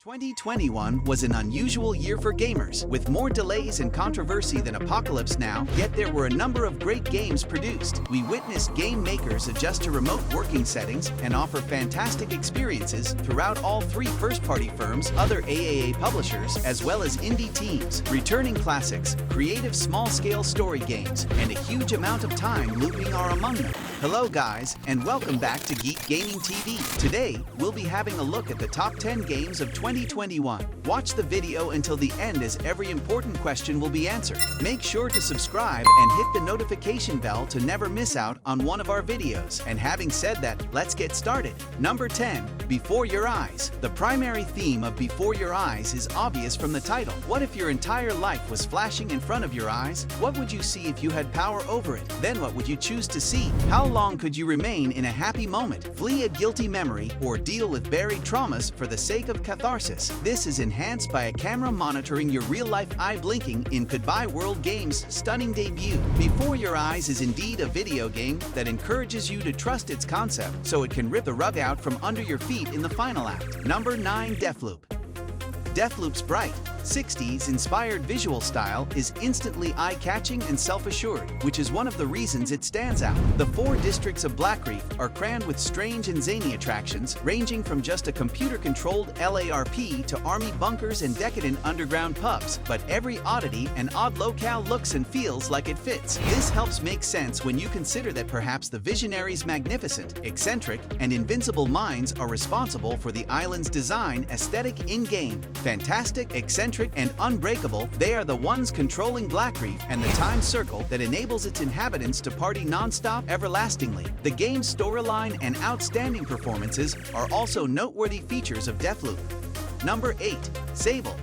2021 was an unusual year for gamers, with more delays and controversy than Apocalypse Now, yet there were a number of great games produced. We witnessed game makers adjust to remote working settings and offer fantastic experiences throughout all three first-party firms, other AAA publishers, as well as indie teams, returning classics, creative small-scale story games, and a huge amount of time looping are among them. Hello guys, and welcome back to GEEK Gaming TV. Today, we'll be having a look at the top 10 games of 2021. Watch the video until the end as every important question will be answered. Make sure to subscribe and hit the notification bell to never miss out on one of our videos. And having said that, let's get started. Number 10. Before Your Eyes. The primary theme of Before Your Eyes is obvious from the title. What if your entire life was flashing in front of your eyes? What would you see if you had power over it? Then what would you choose to see? How long could you remain in a happy moment, flee a guilty memory, or deal with buried traumas for the sake of catharsis? This is enhanced by a camera monitoring your real-life eye blinking in Goodbye World Games' stunning debut. Before Your Eyes is indeed a video game that encourages you to trust its concept so it can rip the rug out from under your feet in the final act. Number 9. Deathloop. Deathloop's bright, 60s-inspired visual style is instantly eye-catching and self-assured, which is one of the reasons it stands out. The 4 districts of Blackreef are crammed with strange and zany attractions, ranging from just a computer-controlled LARP to army bunkers and decadent underground pubs, but every oddity and odd locale looks and feels like it fits. This helps make sense when you consider that perhaps the visionary's magnificent, eccentric, and invincible minds are responsible for the island's design, aesthetic in-game. Fantastic, eccentric, and unbreakable, they are the ones controlling Blackreef and the time circle that enables its inhabitants to party non-stop everlastingly. The game's storyline and outstanding performances are also noteworthy features of Deathloop. Number 8. Sable.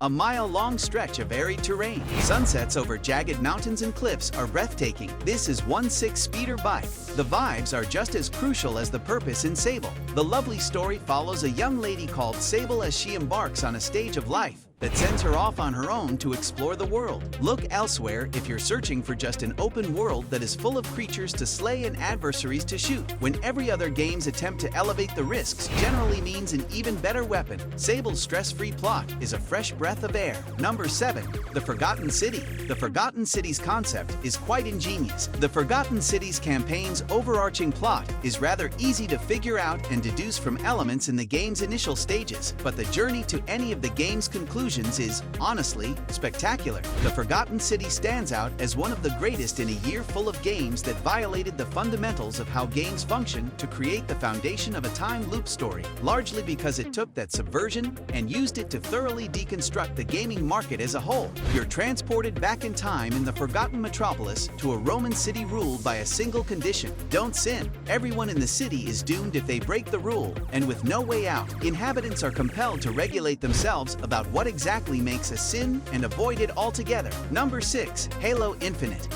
A mile-long stretch of arid terrain. Sunsets over jagged mountains and cliffs are breathtaking. This is 1/6 speeder bike. The vibes are just as crucial as the purpose in Sable. The lovely story follows a young lady called Sable as she embarks on a stage of life that sends her off on her own to explore the world. Look elsewhere if you're searching for just an open world that is full of creatures to slay and adversaries to shoot. When every other game's attempt to elevate the risks generally means an even better weapon, Sable's stress-free plot is a fresh breath of air. Number 7. The Forgotten City. The Forgotten City's concept is quite ingenious. The Forgotten City's campaign's overarching plot is rather easy to figure out and deduce from elements in the game's initial stages, but the journey to any of the game's conclusions is, honestly, spectacular. The Forgotten City stands out as one of the greatest in a year full of games that violated the fundamentals of how games function to create the foundation of a time loop story, largely because it took that subversion and used it to thoroughly deconstruct the gaming market as a whole. You're transported back in time in the Forgotten Metropolis to a Roman city ruled by a single condition: don't sin. Everyone in the city is doomed if they break the rule, and with no way out, inhabitants are compelled to regulate themselves about what exactly makes a sin and avoid it altogether. Number 6. Halo Infinite.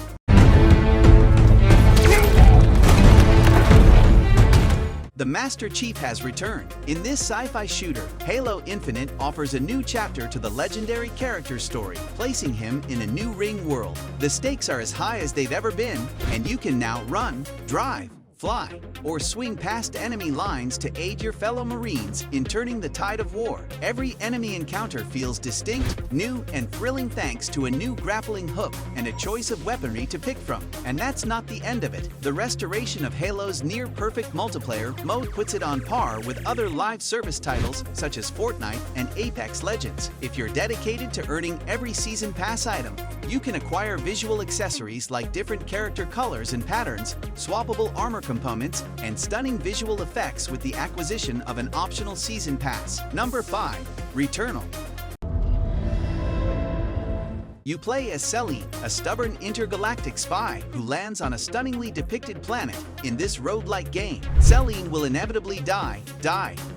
The Master Chief has returned. In this sci-fi shooter, Halo Infinite offers a new chapter to the legendary character's story, placing him in a new ring world. The stakes are as high as they've ever been, and you can now run, drive, fly, or swing past enemy lines to aid your fellow Marines in turning the tide of war. Every enemy encounter feels distinct, new, and thrilling thanks to a new grappling hook and a choice of weaponry to pick from. And that's not the end of it. The restoration of Halo's near-perfect multiplayer mode puts it on par with other live service titles such as Fortnite and Apex Legends. If you're dedicated to earning every season pass item, you can acquire visual accessories like different character colors and patterns, swappable armor components, and stunning visual effects with the acquisition of an optional season pass. Number 5. Returnal. You play as Selene, a stubborn intergalactic spy who lands on a stunningly depicted planet in this roguelike game. Selene will inevitably die,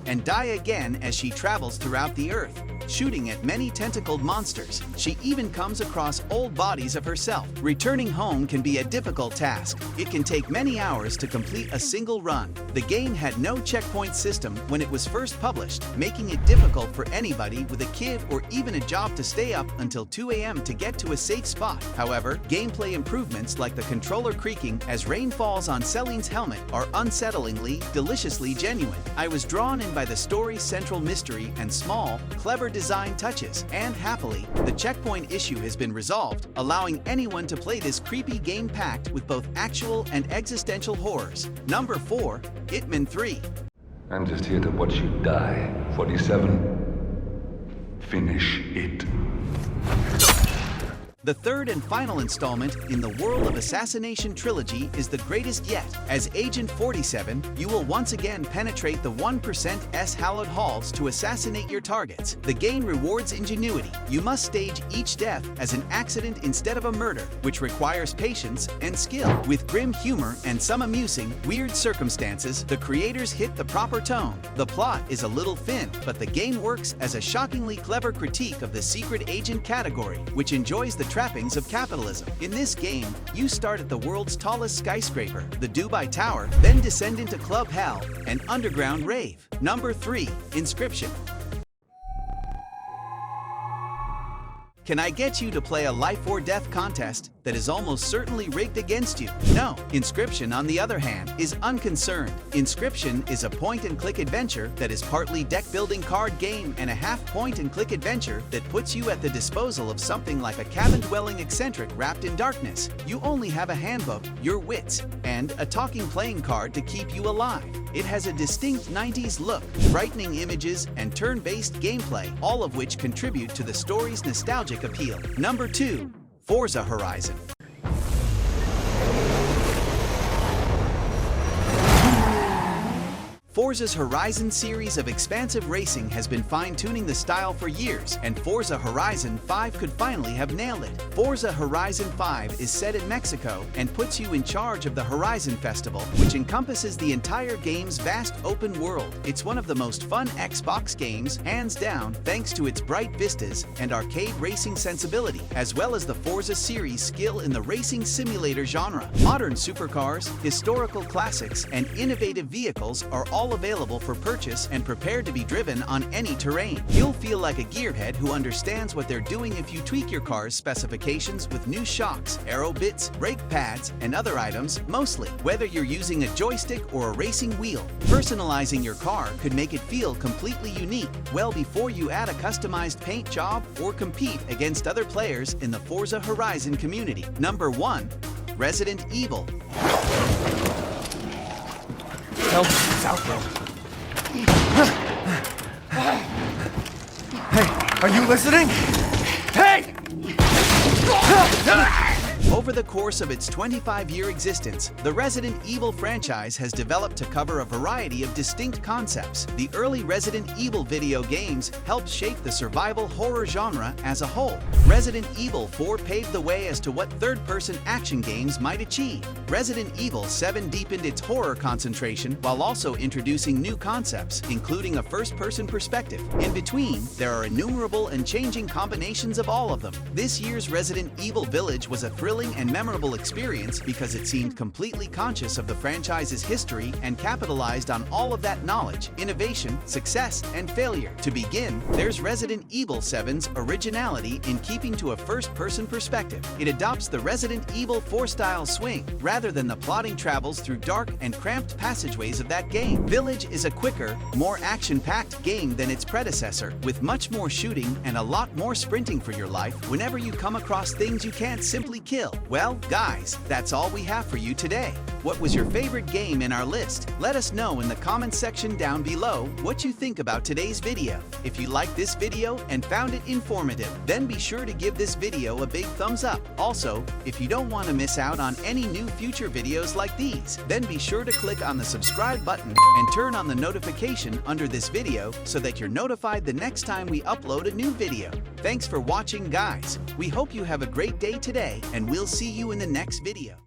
and die again as she travels throughout the Earth. shooting at many tentacled monsters. She even comes across old bodies of herself. Returning home can be a difficult task. It can take many hours to complete a single run. The game had no checkpoint system when it was first published, making it difficult for anybody with a kid or even a job to stay up until 2 a.m. to get to a safe spot. However, gameplay improvements like the controller creaking as rain falls on Celine's helmet are unsettlingly, deliciously genuine. I was drawn in by the story's central mystery and small, clever design touches, and happily, the checkpoint issue has been resolved, allowing anyone to play this creepy game packed with both actual and existential horrors. Number 4. Hitman III. I'm just here to watch you die, 47. Finish it. The third and final installment in the World of Assassination trilogy is the greatest yet. As Agent 47, you will once again penetrate the 1%'s hallowed halls to assassinate your targets. The game rewards ingenuity. You must stage each death as an accident instead of a murder, which requires patience and skill. With grim humor and some amusing, weird circumstances, the creators hit the proper tone. The plot is a little thin, but the game works as a shockingly clever critique of the secret agent category, which enjoys the trappings of capitalism. In this game, you start at the world's tallest skyscraper, the Dubai Tower, then descend into Club Hell, an underground rave. Number 3. Inscription. Can I get you to play a life or death contest that is almost certainly rigged against you? No. Inscription, on the other hand, is unconcerned. Inscription is a point-and-click adventure that is partly deck-building card game and a half point-and-click adventure that puts you at the disposal of something like a cabin-dwelling eccentric wrapped in darkness. You only have a handbook, your wits, and a talking playing card to keep you alive. It has a distinct 90s look, frightening images, and turn-based gameplay, all of which contribute to the story's nostalgic appeal. Number 2. Forza Horizon. Forza's Horizon series of expansive racing has been fine-tuning the style for years, and Forza Horizon 5 could finally have nailed it. Forza Horizon 5 is set in Mexico and puts you in charge of the Horizon Festival, which encompasses the entire game's vast open world. It's one of the most fun Xbox games, hands down, thanks to its bright vistas and arcade racing sensibility, as well as the Forza series' skill in the racing simulator genre. Modern supercars, historical classics, and innovative vehicles are all available for purchase and prepared to be driven on any terrain. You'll feel like a gearhead who understands what they're doing if you tweak your car's specifications with new shocks, aero bits, brake pads, and other items, mostly. Whether you're using a joystick or a racing wheel, personalizing your car could make it feel completely unique well before you add a customized paint job or compete against other players in the Forza Horizon community. Number 1. Resident Evil. Help, it's out there. Hey, are you listening? Hey! Over the course of its 25-year existence, the Resident Evil franchise has developed to cover a variety of distinct concepts. The early Resident Evil video games helped shape the survival horror genre as a whole. Resident Evil 4 paved the way as to what third-person action games might achieve. Resident Evil 7 deepened its horror concentration while also introducing new concepts, including a first-person perspective. In between, there are innumerable and changing combinations of all of them. This year's Resident Evil Village was a thrilling and memorable experience because it seemed completely conscious of the franchise's history and capitalized on all of that knowledge, innovation, success, and failure. To begin, there's Resident Evil 7's originality in keeping to a first-person perspective. It adopts the Resident Evil 4 style swing, rather than the plodding travels through dark and cramped passageways of that game. Village is a quicker, more action-packed game than its predecessor, with much more shooting and a lot more sprinting for your life whenever you come across things you can't simply kill. Well, guys, that's all we have for you today. What was your favorite game in our list? Let us know in the comments section down below what you think about today's video. If you liked this video and found it informative, then be sure to give this video a big thumbs up. Also, if you don't want to miss out on any new future videos like these, then be sure to click on the subscribe button and turn on the notification under this video so that you're notified the next time we upload a new video. Thanks for watching, guys. We hope you have a great day today, and we'll see you in the next video.